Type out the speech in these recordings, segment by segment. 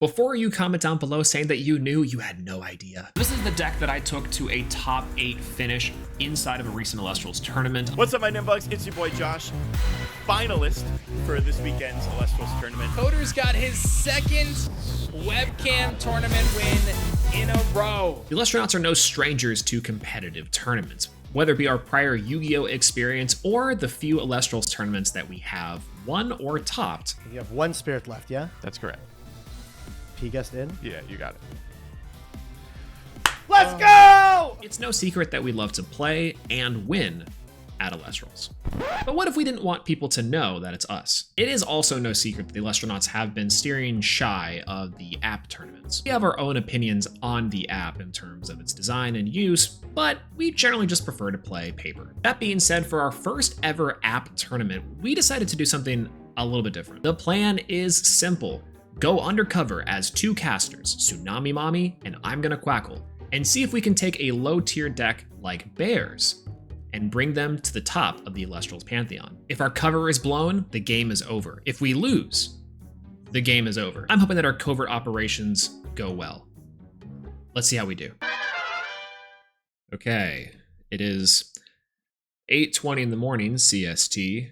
before you comment down below saying that you knew, you had no idea. This is the deck that I took to a top 8 finish inside of a recent Elestrals tournament. What's up, my Nimbugs? It's your boy Josh, finalist for this weekend's Elestrals tournament. Coder's got his second webcam tournament win in a row. The Elestronauts are no strangers to competitive tournaments, whether it be our prior Yu-Gi-Oh experience or the few Elestrals tournaments that we have won or topped. You have one spirit left, yeah? That's correct. P guessed in? Yeah, you got it. Let's go! It's no secret that we love to play and win at Elestrals. But what if we didn't want people to know that it's us? It is also no secret that the Elestronauts have been steering shy of the app tournaments. We have our own opinions on the app in terms of its design and use, but we generally just prefer to play paper. That being said, for our first ever app tournament, we decided to do something a little bit different. The plan is simple. Go undercover as 2 casters, TsunamiMami and imgonnaquackle, and see if we can take a low tier deck like Bears and bring them to the top of the Elestrals pantheon. If our cover is blown, the game is over. If we lose, the game is over. I'm hoping that our covert operations go well. Let's see how we do. Okay, it is 8:20 in the morning, CST.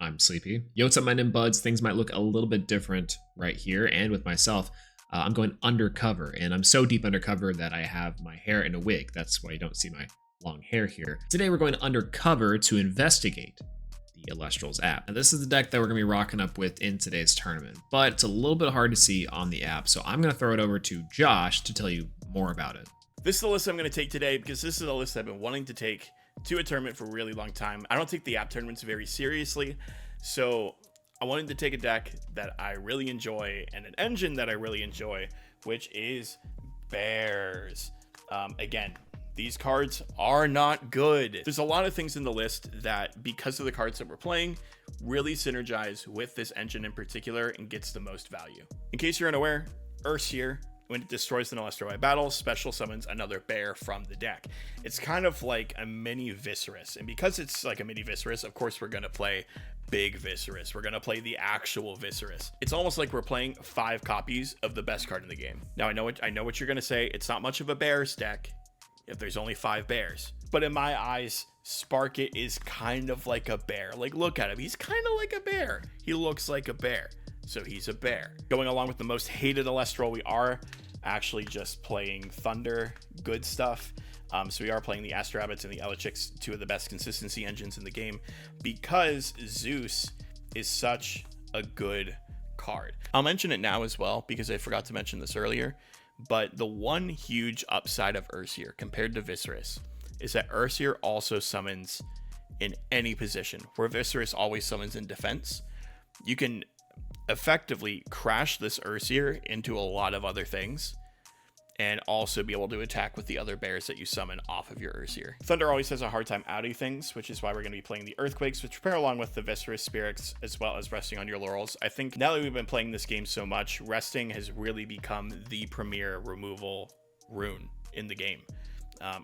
I'm sleepy. Yo, what's up, my Nimbuds? Things might look a little bit different right here, and with myself, I'm going undercover, and I'm so deep undercover that I have my hair in a wig. That's why you don't see my long hair here. Today we're going undercover to investigate the Elestrals app. Now this is the deck that we're gonna be rocking up with in today's tournament, but it's a little bit hard to see on the app, so I'm gonna throw it over to Josh to tell you more about it. This is the list I'm going to take today because this is a list I've been wanting to take to a tournament for a really long time. I don't take the app tournaments very seriously, so I wanted to take a deck that I really enjoy and an engine that I really enjoy, which is Bears. Again, these cards are not good. There's a lot of things in the list that, because of the cards that we're playing, really synergize with this engine in particular and gets the most value. In case you're unaware, Ursier, when it destroys an Elestro battle, special summons another bear from the deck. It's kind of like a mini Viscerus, and because it's like a mini Viscerus, of course we're gonna play big Viscerus. We're gonna play the actual Viscerus. It's almost like we're playing 5 copies of the best card in the game. Now I know what you're gonna say. It's not much of a bears deck if there's only 5 bears, but in my eyes, Sparkit is kind of like a bear. Like, look at him. He's kind of like a bear. He looks like a bear. So he's a bear. Going along with the most hated Elestral, we are actually just playing Thunder, good stuff. So we are playing the aDrive's and the Elestrals, 2 of the best consistency engines in the game, because Zeus is such a good card. I'll mention it now as well, because I forgot to mention this earlier, but the one huge upside of Ursier compared to Viscerus is that Ursier also summons in any position, where Viscerus always summons in defense. You can effectively crash this Ursier into a lot of other things and also be able to attack with the other bears that you summon off of your Ursier. Thunder always has a hard time outing things, which is why we're going to be playing the Earthquakes, which pair along with the Viscerus Spirits, as well as resting on your laurels. I think now that we've been playing this game so much, resting has really become the premier removal rune in the game.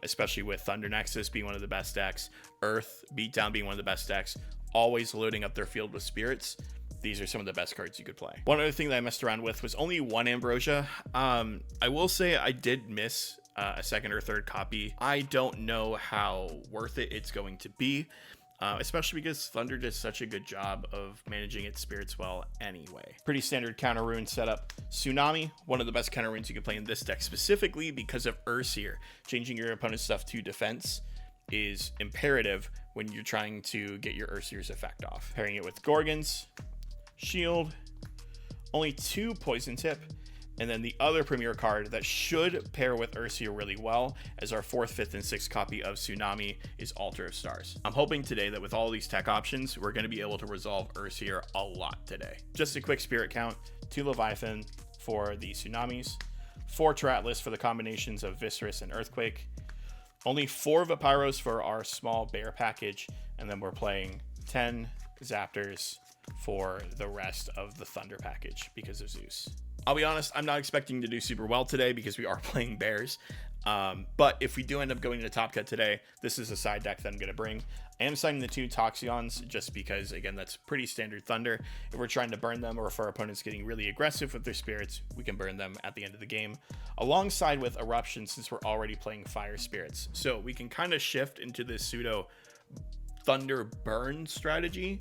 Especially with Thunder Nexus being one of the best decks, Earth Beatdown being one of the best decks, always loading up their field with spirits. These are some of the best cards you could play. One other thing that I messed around with was only 1 Ambrosia. I will say I did miss a second or third copy. I don't know how worth it's going to be, especially because Thunder does such a good job of managing its spirits well anyway. Pretty standard counter rune setup. Tsunami, one of the best counter runes you can play in this deck, specifically because of Ursier. Changing your opponent's stuff to defense is imperative when you're trying to get your Ursier's effect off. Pairing it with Gorgons, Shield, only 2 poison tip, and then the other premier card that should pair with Ursier really well as our 4th, 5th, and 6th copy of Tsunami is Altar of Stars. I'm hoping today that with all these tech options, we're going to be able to resolve Ursier a lot today. Just a quick spirit count: 2 Leviathan for the Tsunamis, 4 Atlas for the combinations of Viscerus and Earthquake, only 4 Vapiros for our small bear package, and then we're playing 10 Zaptors for the rest of the Thunder package because of Zeus. I'll be honest, I'm not expecting to do super well today because we are playing bears. But if we do end up going to top cut today, this is a side deck that I'm going to bring. I am signing the 2 Toxion's just because, again, that's pretty standard Thunder. If we're trying to burn them, or if our opponent's getting really aggressive with their spirits, we can burn them at the end of the game, alongside with Eruption, since we're already playing Fire Spirits. So we can kind of shift into this pseudo Thunder burn strategy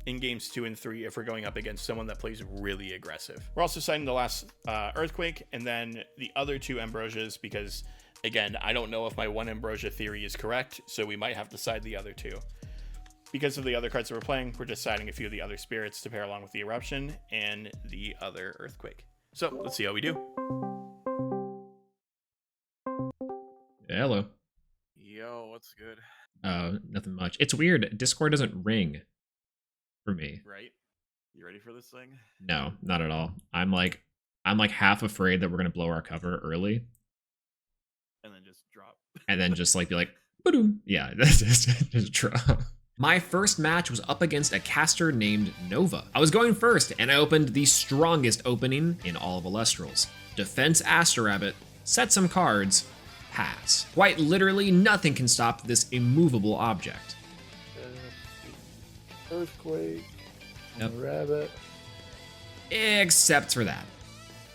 in games 2 and 3 if we're going up against someone that plays really aggressive. We're also signing the last Earthquake, and then the other 2 Ambrosias, because again, I don't know if my 1 Ambrosia theory is correct, so we might have to side the other 2. Because of the other cards that we're playing, we're just siding a few of the other spirits to pair along with the Eruption and the other Earthquake. So let's see how we do. Hello. Yo, what's good? Nothing much. It's weird. Discord doesn't ring for me. Right? You ready for this thing? No, not at all. I'm like half afraid that we're gonna blow our cover early, And then just drop. and then just like be like, boom. Yeah, just drop. My first match was up against a caster named Nova. I was going first, and I opened the strongest opening in all of Elestrals. Defense Aster Rabbit, set some cards, pass. Quite literally, nothing can stop this immovable object. Earthquake. Yep. Rabbit. Except for that.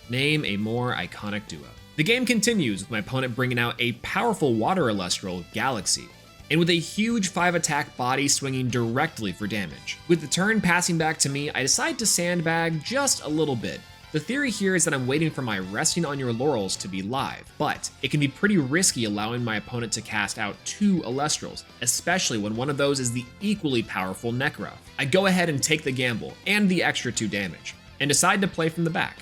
Name a more iconic duo. The game continues with my opponent bringing out a powerful water Elestral, Galaxy, and with a huge 5-attack body swinging directly for damage. With the turn passing back to me, I decide to sandbag just a little bit. The theory here is that I'm waiting for my Resting on Your Laurels to be live, but it can be pretty risky allowing my opponent to cast out 2 Elestrals, especially when one of those is the equally powerful Nekruff. I go ahead and take the gamble, and the extra 2 damage, and decide to play from the back.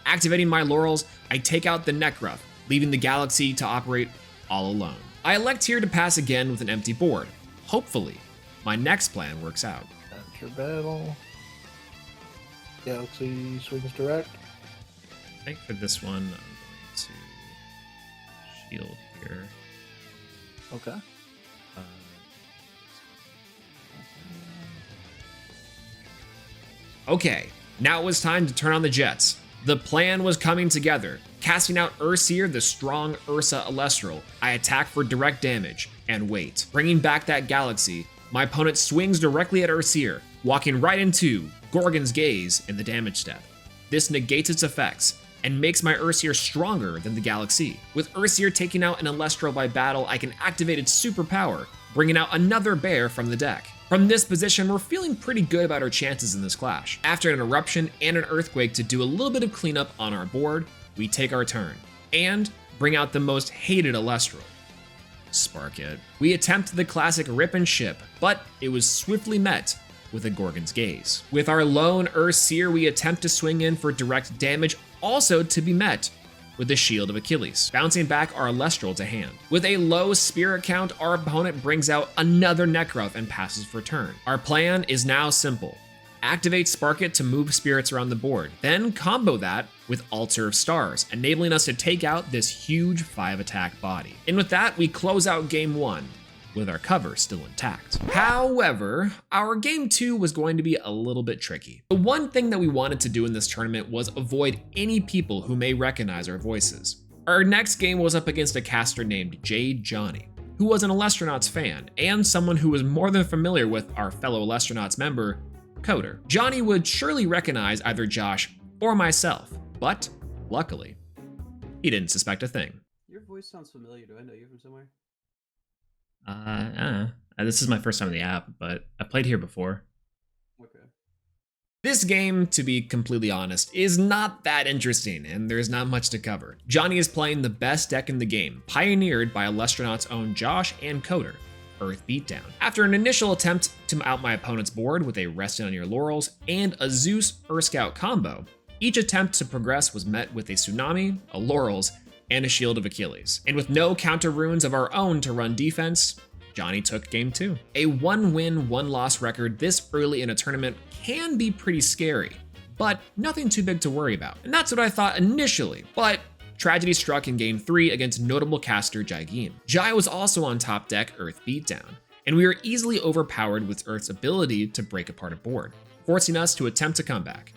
Activating my Laurels, I take out the Nekruff, leaving the Galaxy to operate all alone. I elect here to pass again with an empty board. Hopefully, my next plan works out. Enter battle. Galaxy swings direct. I think for this one, I'm going to shield here. Okay. Okay, now it was time to turn on the jets. The plan was coming together. Casting out Urseer, the strong Ursa Elestral, I attack for direct damage, and wait. Bringing back that Galaxy, my opponent swings directly at Urseer, walking right into Gorgon's Gaze in the damage step. This negates its effects, and makes my Urseer stronger than the Galaxy. With Urseer taking out an Elestral by battle, I can activate its superpower, bringing out another bear from the deck. From this position, we're feeling pretty good about our chances in this clash. After an Eruption and an Earthquake to do a little bit of cleanup on our board, we take our turn, and bring out the most hated Elestral, Spark It. We attempt the classic rip and ship, but it was swiftly met with a Gorgon's Gaze. With our lone Urseer, we attempt to swing in for direct damage, also to be met with the Shield of Achilles, bouncing back our Elestral to hand. With a low spirit count, our opponent brings out another Nekruff and passes for turn. Our plan is now simple. Activate Spark It to move spirits around the board, then combo that with Altar of Stars, enabling us to take out this huge 5-attack body. And with that, we close out game 1, with our cover still intact. However, our game 2 was going to be a little bit tricky. The one thing that we wanted to do in this tournament was avoid any people who may recognize our voices. Our next game was up against a caster named Jade Johnny, who was an Elestronauts fan, and someone who was more than familiar with our fellow Elestronauts member, Coder. Johnny would surely recognize either Josh or myself, but luckily, he didn't suspect a thing. Your voice sounds familiar. Do I know you from somewhere? This is my first time in the app, but I played here before. Okay. This game, to be completely honest, is not that interesting, and there's not much to cover. Johnny is playing the best deck in the game, pioneered by Elestronauts' own Josh and Coder, Earth Beatdown. After an initial attempt to out my opponent's board with a Resting on Your Laurels and a Zeus Earth Scout combo, each attempt to progress was met with a Tsunami, a Laurels, and a Shield of Achilles. And with no counter runes of our own to run defense, Johnny took game 2. A 1-win, 1-loss record this early in a tournament can be pretty scary, but nothing too big to worry about. And that's what I thought initially, but tragedy struck in game 3 against notable caster Jaigeem. Jai was also on top deck Earth Beatdown, and we were easily overpowered with Earth's ability to break apart a board, forcing us to attempt a comeback.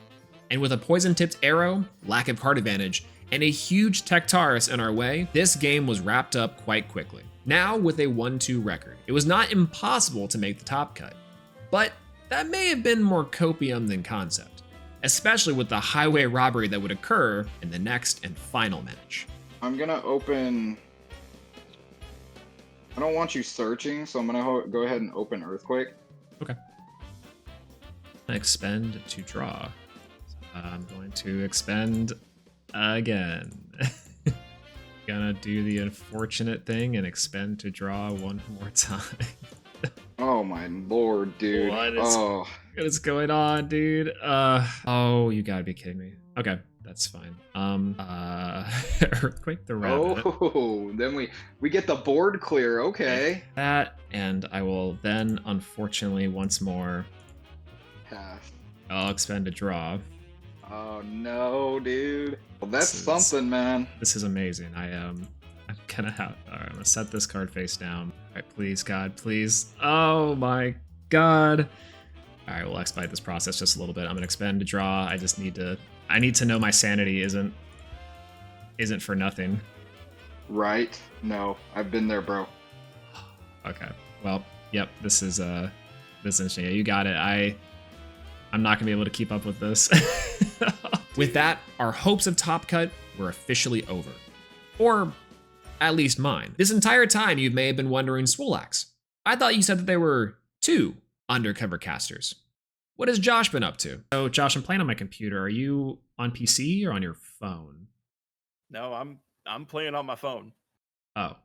And with a poison-tipped arrow, lack of card advantage, and a huge Tectaris in our way, this game was wrapped up quite quickly. Now with a 1-2 record, it was not impossible to make the top cut, but that may have been more copium than concept, especially with the highway robbery that would occur in the next and final match. I'm gonna open... I don't want you searching, so I'm gonna go ahead and open Earthquake. Okay. Expend to draw. I'm going to expend again. Gonna do the unfortunate thing and expend to draw one more time. Oh my lord, dude. What is going on, dude? Oh, you gotta be kidding me. Okay, that's fine. Earthquake the rabbit. Oh, then we get the board clear. Okay. That, and I will then, unfortunately, once more, Pass. I'll expend a draw. Oh no, dude. Well, that's something, man. This is amazing. I'm gonna have. All right, I'm gonna set this card face down. All right, please, God, please. Oh my God. All right, we'll expedite this process just a little bit. I'm gonna expend to draw. I just need to. I need to know my sanity isn't for nothing. Right? No, I've been there, bro. Okay. Well, yep. This is interesting. Yeah, you got it. I'm not gonna be able to keep up with this. With that, our hopes of Top Cut were officially over. Or at least mine. This entire time you may have been wondering, Swolelax, I thought you said that there were 2 undercover casters. What has Josh been up to? So Josh, I'm playing on my computer. Are you on PC or on your phone? No, I'm playing on my phone. Oh.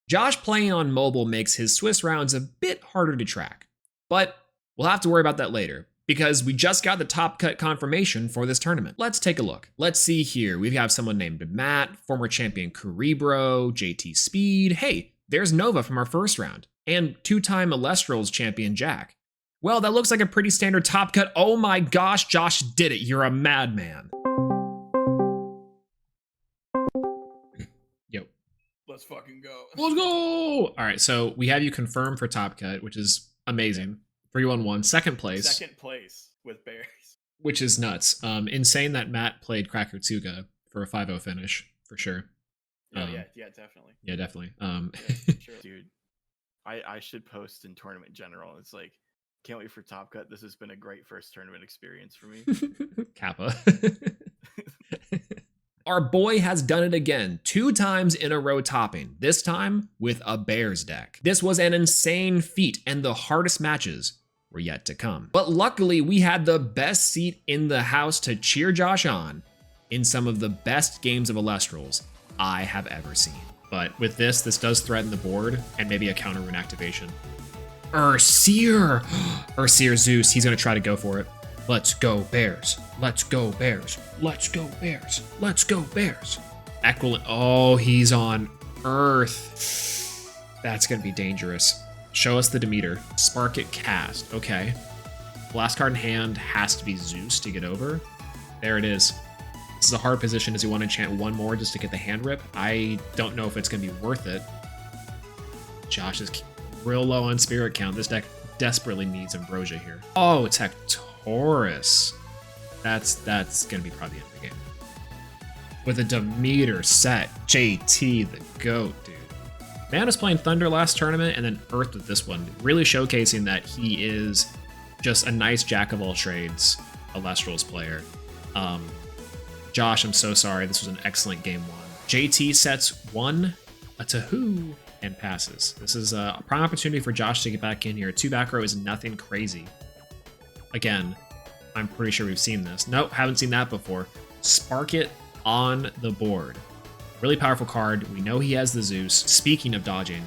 Josh playing on mobile makes his Swiss rounds a bit harder to track. But we'll have to worry about that later, because we just got the Top Cut confirmation for this tournament. Let's take a look. Let's see here. We have someone named Matt, former champion Cerebro, JT Speed. Hey, there's Nova from our first round, and 2-time Elestrals champion Jack. Well, that looks like a pretty standard Top Cut. Oh my gosh, Josh did it. You're a madman. Yo. Let's fucking go. Let's go. All right, so we have you confirmed for Top Cut, which is amazing. 3-1-1, second place. Second place with Bears. Which is nuts. Insane that Matt played Krakutsuga for a 5-0 finish, for sure. Oh, yeah, definitely. Yeah, definitely. Yeah, sure. Dude, I should post in tournament general. It's like, can't wait for Top Cut. This has been a great first tournament experience for me. Kappa. Our boy has done it again, 2 times in a row topping, this time with a Bears deck. This was an insane feat, and the hardest matches were yet to come. But luckily, we had the best seat in the house to cheer Josh on in some of the best games of Elestrals I have ever seen. But with this does threaten the board and maybe a counter rune activation. Urseer! Urseer Zeus, he's gonna try to go for it. Let's go Bears. Let's go Bears. Let's go Bears. Let's go Bears. Equivalent. Oh, he's on Earth. That's gonna be dangerous. Show us the Demeter. Spark it cast. Okay. Last card in hand has to be Zeus to get over. There it is. This is a hard position. Does he want to enchant 1 more just to get the hand rip? I don't know if it's gonna be worth it. Josh is real low on spirit count. This deck desperately needs Ambrosia here. Oh, it's Hectorus. That's gonna be probably the end of the game. With a Demeter set, JT the GOAT, dude. Man was playing Thunder last tournament and then Earth with this one, really showcasing that he is just a nice jack of all trades Elestrals player. Josh, I'm so sorry. This was an excellent game 1. JT sets 1, a Tahoo, and passes. This is a prime opportunity for Josh to get back in here. 2 back row is nothing crazy. Again, I'm pretty sure we've seen this. Nope, haven't seen that before. Spark it on the board. Really powerful card. We know he has the Zeus. Speaking of dodging,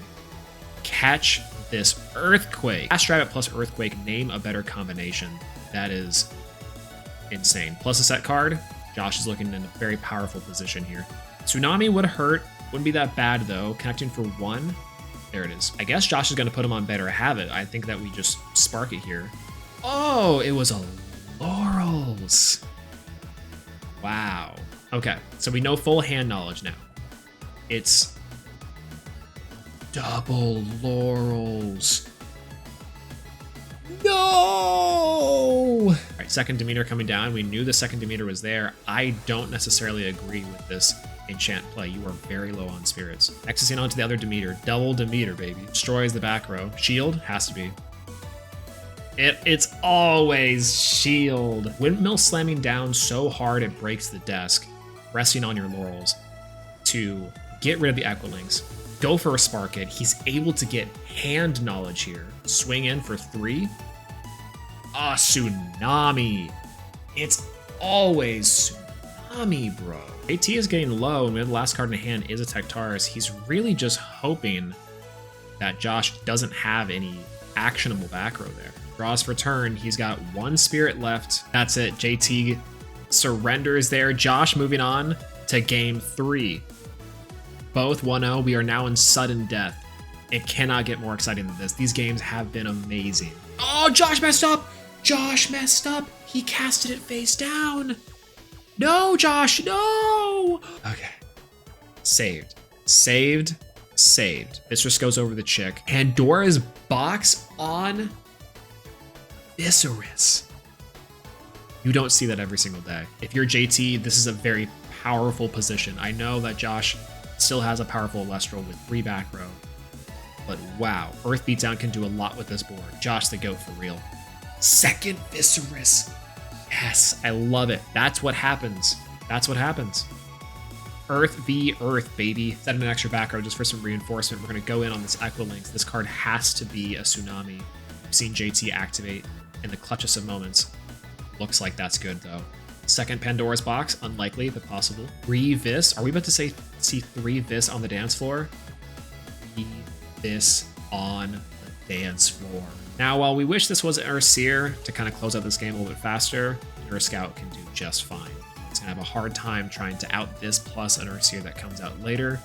catch this Earthquake. Last Rabbit plus Earthquake, name a better combination. That is insane. Plus a set card. Josh is looking in a very powerful position here. Tsunami would hurt. Wouldn't be that bad though. Connecting for 1. There it is. I guess Josh is going to put him on Better Have It. I think that we just spark it here. Oh, it was a Laurels. Wow. Okay, so we know full hand knowledge now. It's double Laurels. No! All right, second Demeter coming down. We knew the second Demeter was there. I don't necessarily agree with this enchant play. You are very low on spirits. Accessing onto the other Demeter. Double Demeter, baby. Destroys the back row. Shield? Has to be. It's always shield. Windmill slamming down so hard it breaks the desk. Resting on your laurels to get rid of the Equilinks. Go for a Spark It. He's able to get hand knowledge here. Swing in for 3. Ah, Tsunami. It's always Tsunami, bro. AT is getting low, and we have the last card in hand is a Tectaurus. He's really just hoping that Josh doesn't have any actionable back row there. Draws for turn. He's got 1 spirit left. That's it. JT surrenders there. Josh moving on to game 3. Both 1-0. We are now in sudden death. It cannot get more exciting than this. These games have been amazing. Oh, Josh messed up. Josh messed up. He casted it face down. No, Josh, no. Okay. Saved. Saved. Saved. This just goes over the chick. Pandora's box on Viscerus. You don't see that every single day. If you're JT, this is a very powerful position. I know that Josh still has a powerful Elestral with 3 back row, but wow, Earth Beatdown can do a lot with this board. Josh the GOAT for real. Second Viscerus. Yes, I love it. That's what happens. That's what happens. Earth v Earth, baby. Set an extra back row just for some reinforcement. We're going to go in on this Equilinks. This card has to be a Tsunami. We've seen JT activate in the clutchest of moments. Looks like that's good, though. Second Pandora's box, unlikely, but possible. 3 Vis. Are we about to see 3 Vis on the dance floor? 3 Vis on the dance floor. Now, while we wish this was an Urseer to kind of close out this game a little bit faster, an Scout can do just fine. It's going to have a hard time trying to out this plus an Urseer that comes out later,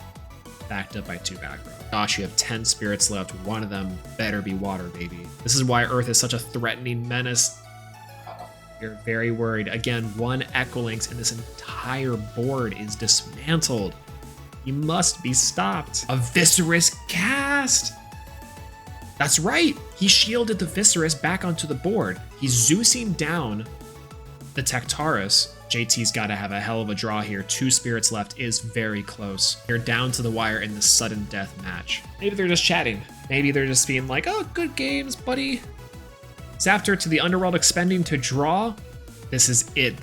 backed up by 2 back row. Gosh, you have 10 spirits left. One of them better be water, baby. This is why Earth is such a threatening menace. You're very worried. Again, 1 Equilinks and this entire board is dismantled. He must be stopped. A Viscerus cast! That's right! He shielded the Viscerus back onto the board. He's Zeusing down the Tectaurus. JT's got to have a hell of a draw here. 2 spirits left is very close. You're down to the wire in this sudden death match. Maybe they're just chatting. Maybe they're just being like, oh, good games, buddy. Zafter to the Underworld expending to draw. This is it.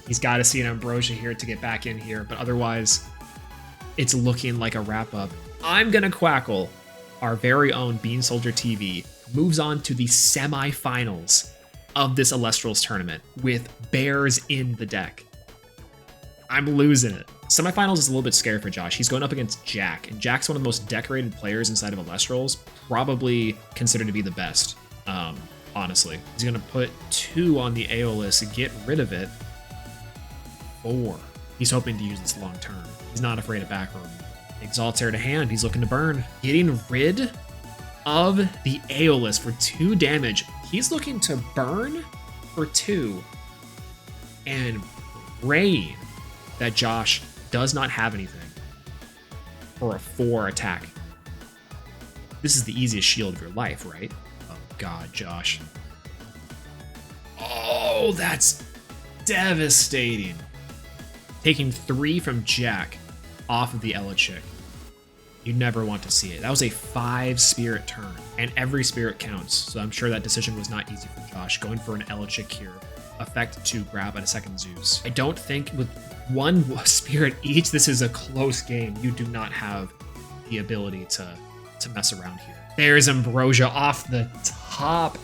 He's got to see an Ambrosia here to get back in here, but otherwise it's looking like a wrap-up. imgonnaquackle, our very own Bean Soldier TV, moves on to the semifinals of this Elestrals tournament with bears in the deck. I'm losing it. Semifinals is a little bit scary for Josh. He's going up against Jack, and Jack's one of the most decorated players inside of Elestrals, probably considered to be the best. Honestly, he's gonna put 2 on the Aeolus and get rid of it. 4. He's hoping to use this long term. He's not afraid of back row. Exaltair to hand. He's looking to burn. Getting rid of the Aeolus for 2 damage. He's looking to burn for 2 and praying that Josh does not have anything for a 4 attack. This is the easiest shield of your life, right? God, Josh. Oh, that's devastating. Taking 3 from Jack off of the Elechick. You never want to see it. That was a 5 spirit turn, and every spirit counts, so I'm sure that decision was not easy for Josh. Going for an Elechick here. Effect to grab at a second Zeus. I don't think with 1 spirit each, this is a close game. You do not have the ability to mess around here. There's Ambrosia off the top.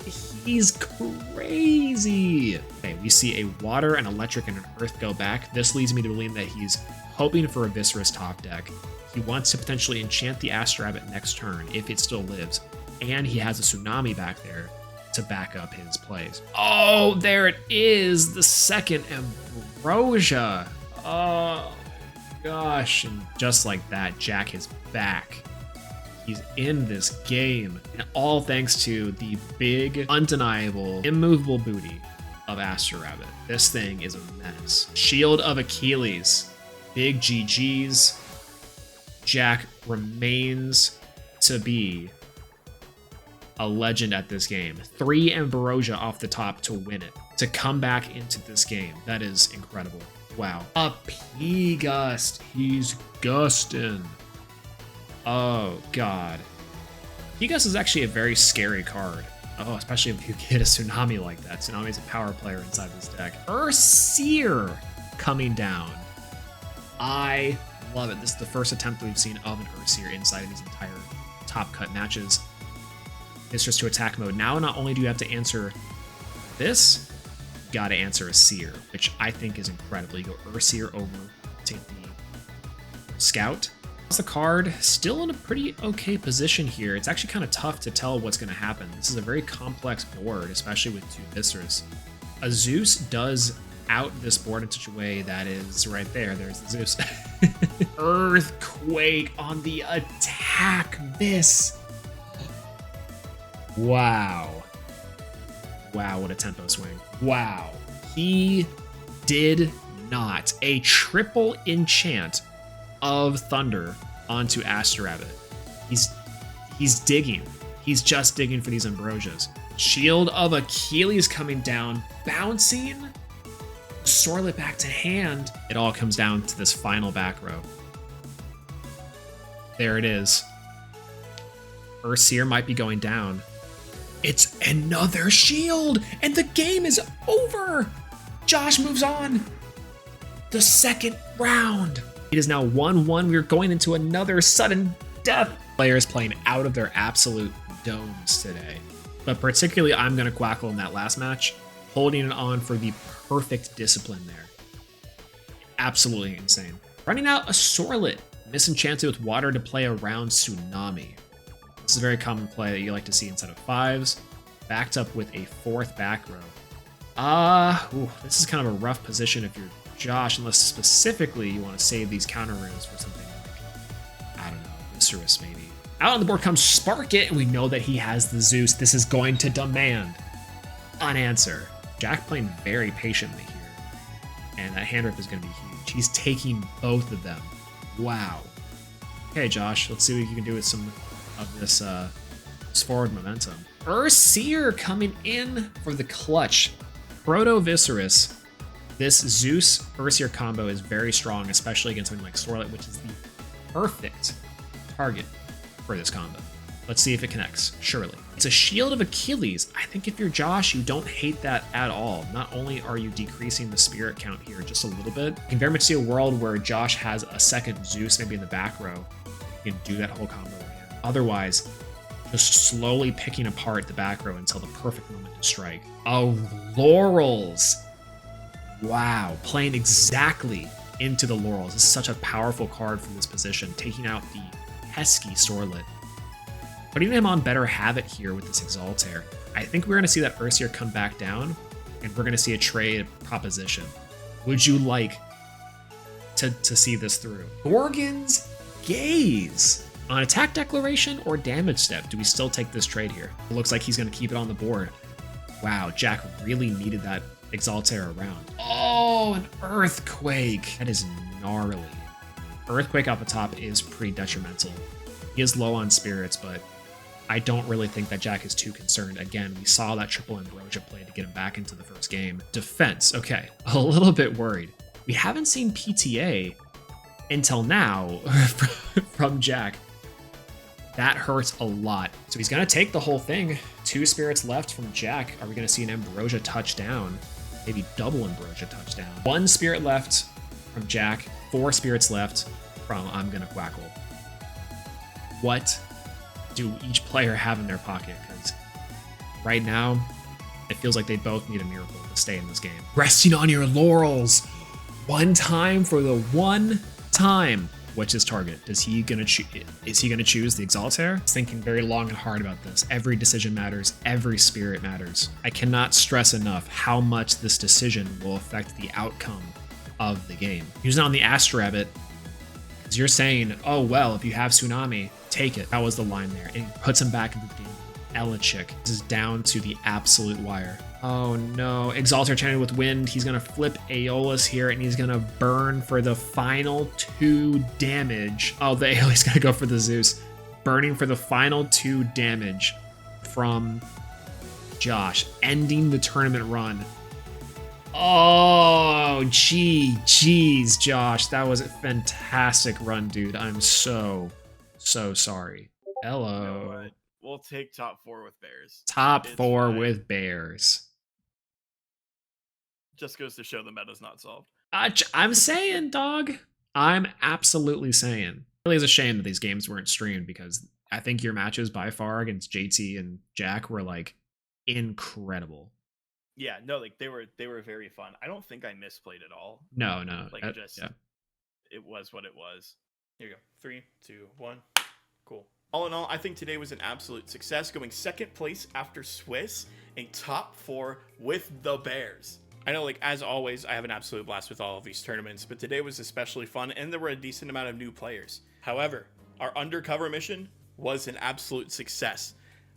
He's crazy. Okay, we see a water, an electric, and an earth go back. This leads me to believe that he's hoping for a Viscerus top deck. He wants to potentially enchant the Astrabbit next turn if it still lives. And he has a Tsunami back there to back up his plays. Oh, there it is. The second Ambrosia. Oh, gosh. And just like that, Jack is back. He's in this game, and all thanks to the big, undeniable, immovable booty of Astrabbit. This thing is a menace. Shield of Achilles. Big GG's. Jack remains to be a legend at this game. 3 Ambrosia off the top to win it. To come back into this game, that is incredible. Wow. A P-Gust. He's gustin'. Oh, God. P-Gust is actually a very scary card. Oh, especially if you get a Tsunami like that. Tsunami's a power player inside this deck. Urseer coming down. I love it. This is the first attempt that we've seen of an Urseer inside of these entire top cut matches. It's just to attack mode. Now, not only do you have to answer this, you gotta answer a Seer, which I think is incredible. You go Urseer over, take the Scout. The card still in a pretty okay position here. It's actually kind of tough to tell what's going to happen. This is a very complex board, especially with 2 Viscers. A Zeus does out this board in such a way that is right there. There's the Zeus. Earthquake on the attack. This. Wow. Wow, what a tempo swing. Wow. He did not. A triple enchant of Thunder onto Astrabbit. He's digging. He's just digging for these Ambrosias. Shield of Achilles coming down, bouncing. Sorlet back to hand. It all comes down to this final back row. There it is. Urseer might be going down. It's another shield, and the game is over. Josh moves on. The second round. It is now 1-1. We're going into another sudden death. Players playing out of their absolute domes today. But particularly imgonnaquackle in that last match, holding it on for the perfect discipline there. Absolutely insane. Running out a Sorlet, misenchanted with water to play around Tsunami. This is a very common play that you like to see inside of 5s, backed up with a 4th back row. This is kind of a rough position if you're Josh, unless specifically you want to save these counter runes for something like, I don't know, Viscerus maybe. Out on the board comes Spark It, and we know that he has the Zeus. This is going to demand an answer. Jack playing very patiently here, and that hand rip is going to be huge. He's taking both of them. Wow. Okay, Josh, let's see what you can do with some of this forward momentum. Urseer coming in for the clutch. Proto Viscerus. This Zeus Urseer combo is very strong, especially against something like Sorlet, which is the perfect target for this combo. Let's see if it connects. Surely. It's a Shield of Achilles. I think if you're Josh, you don't hate that at all. Not only are you decreasing the spirit count here just a little bit, you can very much see a world where Josh has a second Zeus maybe in the back row. You can do that whole combo again. Otherwise, just slowly picking apart the back row until the perfect moment to strike. Oh, Laurels. Wow, playing exactly into the Laurels. This is such a powerful card for this position, taking out the pesky Sorlet. Putting him on better Havoc here with this Exaltair. I think we're going to see that Urseer come back down, and we're going to see a trade proposition. Would you like to see this through? Gorgon's Gaze. On attack declaration or damage step, do we still take this trade here? It looks like he's going to keep it on the board. Wow, Jack really needed that Exaltair around. Oh, an Earthquake. That is gnarly. Earthquake off the top is pretty detrimental. He is low on spirits, but I don't really think that Jack is too concerned. Again, we saw that triple Ambrosia play to get him back into the first game. Defense, okay, a little bit worried. We haven't seen PTA until now from Jack. That hurts a lot. So he's gonna take the whole thing. 2 spirits left from Jack. Are we gonna see an Ambrosia touchdown? Maybe double Ambrosia touchdown. 1 spirit left from Jack. 4 spirits left from imgonnaquackle. What do each player have in their pocket? Because right now, it feels like they both need a miracle to stay in this game. Resting on your laurels. One time for the one time. What's his target? Is he gonna choose the Exaltair? He's thinking very long and hard about this. Every decision matters. Every spirit matters. I cannot stress enough how much this decision will affect the outcome of the game. Using on the Astrabbit, because you're saying, oh well, if you have Tsunami, take it. That was the line there. And he puts him back into the game. Elechick. This is down to the absolute wire. Oh no. Exaltair chanted with wind. He's gonna flip Aeolus here and he's gonna burn for the final 2 damage. Oh, the Aeolus gonna go for the Zeus. Burning for the final 2 damage. from Josh, ending the tournament run. Oh, jeez, Josh. That was a fantastic run, dude. I'm so sorry. Hello. We'll take top 4 with Bears. Top It's 4 fine. with Bears. Just goes to show the meta's not solved. I'm saying, dog. I'm absolutely saying. It really is a shame that these games weren't streamed because I think your matches by far against JT and Jack were like incredible. Yeah, no, like they were very fun. I don't think I misplayed at all. No. Like Yeah. It was what it was. Here you go. 3, 2, 1. Cool. All in all, I think today was an absolute success, going second place after Swiss and top 4 with the Bears. I know, like, as always, I have an absolute blast with all of these tournaments, but today was especially fun, and there were a decent amount of new players. However, our undercover mission was an absolute success.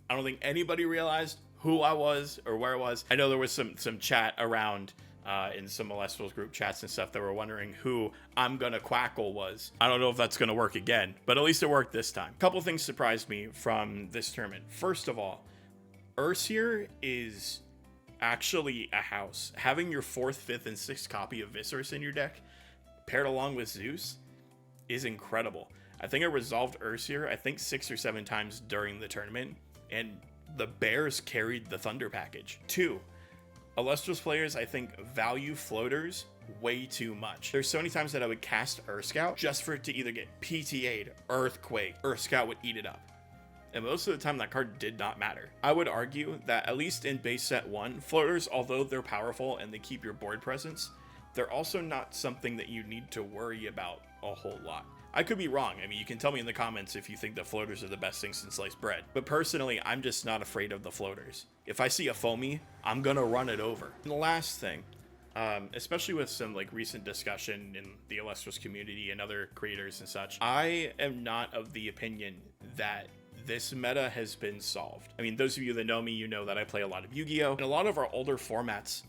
I don't think anybody realized who I was or where I was. I know there was some chat around in some Elestrals group chats and stuff that were wondering who imgonnaquackle was. I don't know if that's going to work again, but at least it worked this time. A couple things surprised me from this tournament. First of all, Ursir is actually a house. Having your 4th, 5th, and 6th copy of Viscera in your deck paired along with Zeus is incredible. I think I resolved Ursir, I think 6 or 7 times during the tournament, and the Bears carried the Thunder package. 2, Elestrals players, I think, value floaters way too much. There's so many times that I would cast Earth Scout just for it to either get PTA'd, Earthquake, Earth Scout would eat it up. And most of the time that card did not matter. I would argue that at least in base set 1, floaters, although they're powerful and they keep your board presence, they're also not something that you need to worry about a whole lot. I could be wrong. I mean, you can tell me in the comments if you think the floaters are the best thing since sliced bread. But personally, I'm just not afraid of the floaters. If I see a foamy, I'm gonna run it over. And the last thing, especially with some like recent discussion in the Elestrals community and other creators and such, I am not of the opinion that this meta has been solved. I mean, those of you that know me, you know that I play a lot of Yu-Gi-Oh! And a lot of our older formats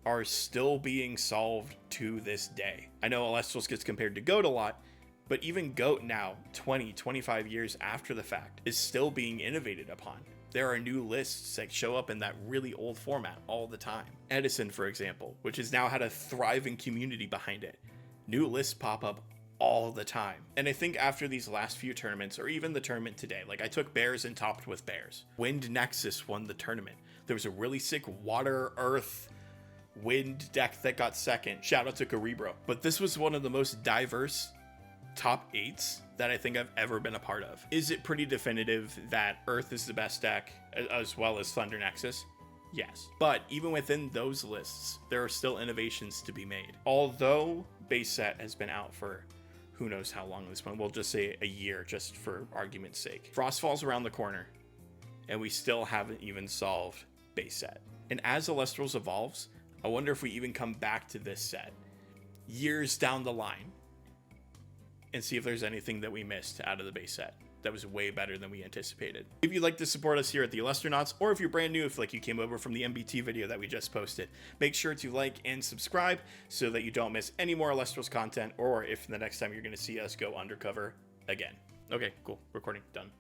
are still being solved to this day. I know Elestrals gets compared to GOAT a lot, but even GOAT now, 20, 25 years after the fact, is still being innovated upon. There are new lists that show up in that really old format all the time. Edison, for example, which has now had a thriving community behind it. New lists pop up all the time. And I think after these last few tournaments, or even the tournament today, like I took Bears and topped with Bears. Wind Nexus won the tournament. There was a really sick water, earth, wind deck that got second. Shout out to Cerebro. But this was one of the most diverse top 8s that I think I've ever been a part of. Is it pretty definitive that Earth is the best deck as well as Thunder Nexus? Yes. But even within those lists, there are still innovations to be made. Although base set has been out for who knows how long this one, we'll just say a year just for argument's sake. Frostfall's around the corner and we still haven't even solved base set. And as Elestrals evolves, I wonder if we even come back to this set years down the line and see if there's anything that we missed out of the base set that was way better than we anticipated. If you'd like to support us here at the Elestronauts, or if you're brand new, if like you came over from the MBT video that we just posted, make sure to like and subscribe so that you don't miss any more Elestrals content, or if the next time you're going to see us go undercover again. Okay, cool. Recording done.